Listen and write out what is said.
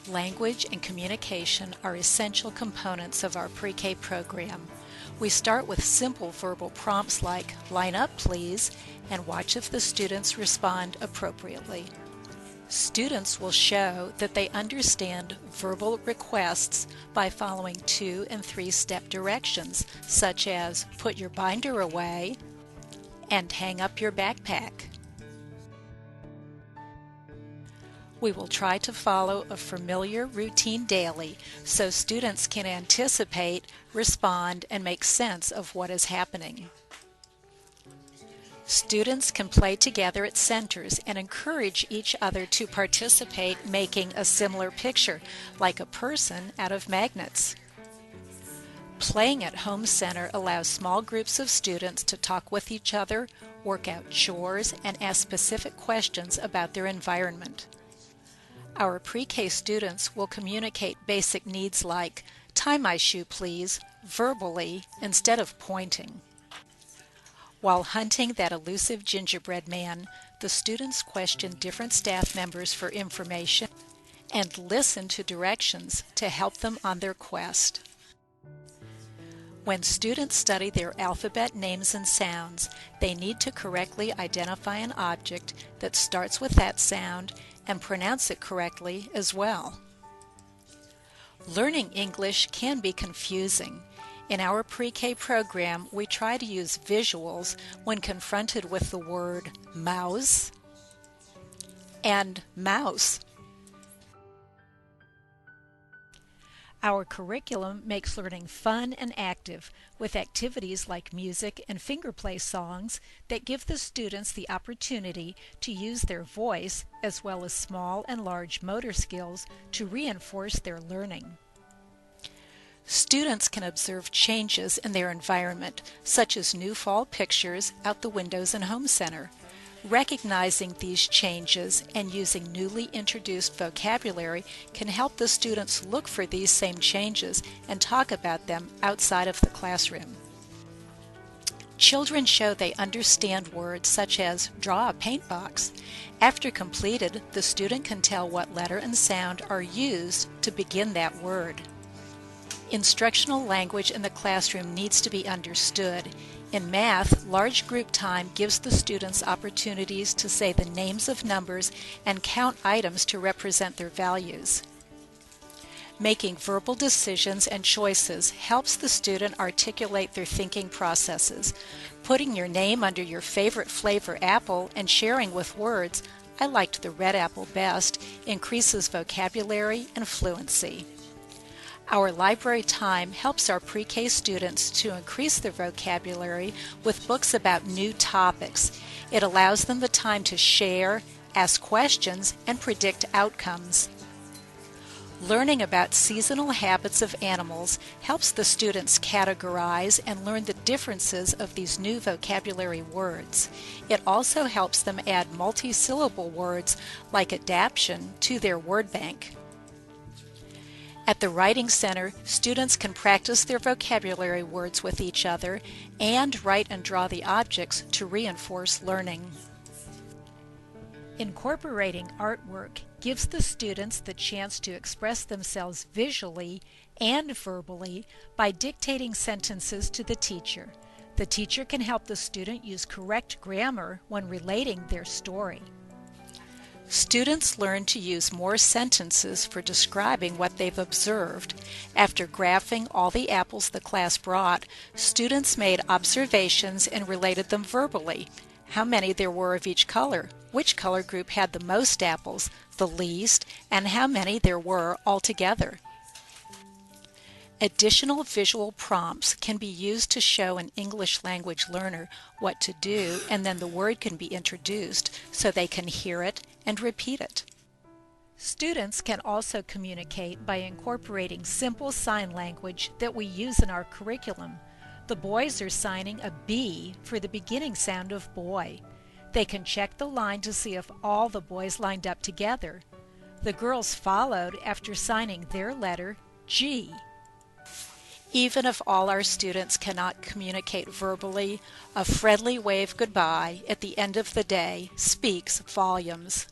Language and communication are essential components of our pre-K program. We start with simple verbal prompts like "line up please" and watch if the students respond appropriately. Students will show that they understand verbal requests by following 2- and 3-step directions, such as "put your binder away" and "hang up your backpack." We will try to follow a familiar routine daily so students can anticipate, respond, and make sense of what is happening. Students can play together at centers and encourage each other to participate, making a similar picture, like a person out of magnets. Playing at home center allows small groups of students to talk with each other, work out chores, and ask specific questions about their environment. Our pre-K students will communicate basic needs like "tie my shoe please" verbally instead of pointing. While hunting that elusive gingerbread man, the students question different staff members for information and listen to directions to help them on their quest. When students study their alphabet names and sounds, they need to correctly identify an object that starts with that sound and pronounce it correctly as well. Learning English can be confusing. In our pre-K program, we try to use visuals when confronted with the word mouse and mouse. Our curriculum makes learning fun and active, with activities like music and finger play songs that give the students the opportunity to use their voice as well as small and large motor skills to reinforce their learning. Students can observe changes in their environment, such as new fall pictures out the windows in Home Center. Recognizing these changes and using newly introduced vocabulary can help the students look for these same changes and talk about them outside of the classroom. Children show they understand words such as "draw a paint box." After completed, the student can tell what letter and sound are used to begin that word. Instructional language in the classroom needs to be understood. In math, large group time gives the students opportunities to say the names of numbers and count items to represent their values. Making verbal decisions and choices helps the student articulate their thinking processes. Putting your name under your favorite flavor apple and sharing with words, "I liked the red apple best," increases vocabulary and fluency. Our library time helps our pre-K students to increase their vocabulary with books about new topics. It allows them the time to share, ask questions, and predict outcomes. Learning about seasonal habits of animals helps the students categorize and learn the differences of these new vocabulary words. It also helps them add multi-syllable words like adaption to their word bank. At the Writing Center, students can practice their vocabulary words with each other and write and draw the objects to reinforce learning. Incorporating artwork gives the students the chance to express themselves visually and verbally by dictating sentences to the teacher. The teacher can help the student use correct grammar when relating their story. Students learn to use more sentences for describing what they've observed. After graphing all the apples the class brought, students made observations and related them verbally. How many there were of each color, which color group had the most apples, the least, and how many there were altogether. Additional visual prompts can be used to show an English language learner what to do, and then the word can be introduced so they can hear it and repeat it. Students can also communicate by incorporating simple sign language that we use in our curriculum. The boys are signing a B for the beginning sound of boy. They can check the line to see if all the boys lined up together. The girls followed after signing their letter G. Even if all our students cannot communicate verbally, a friendly wave goodbye at the end of the day speaks volumes.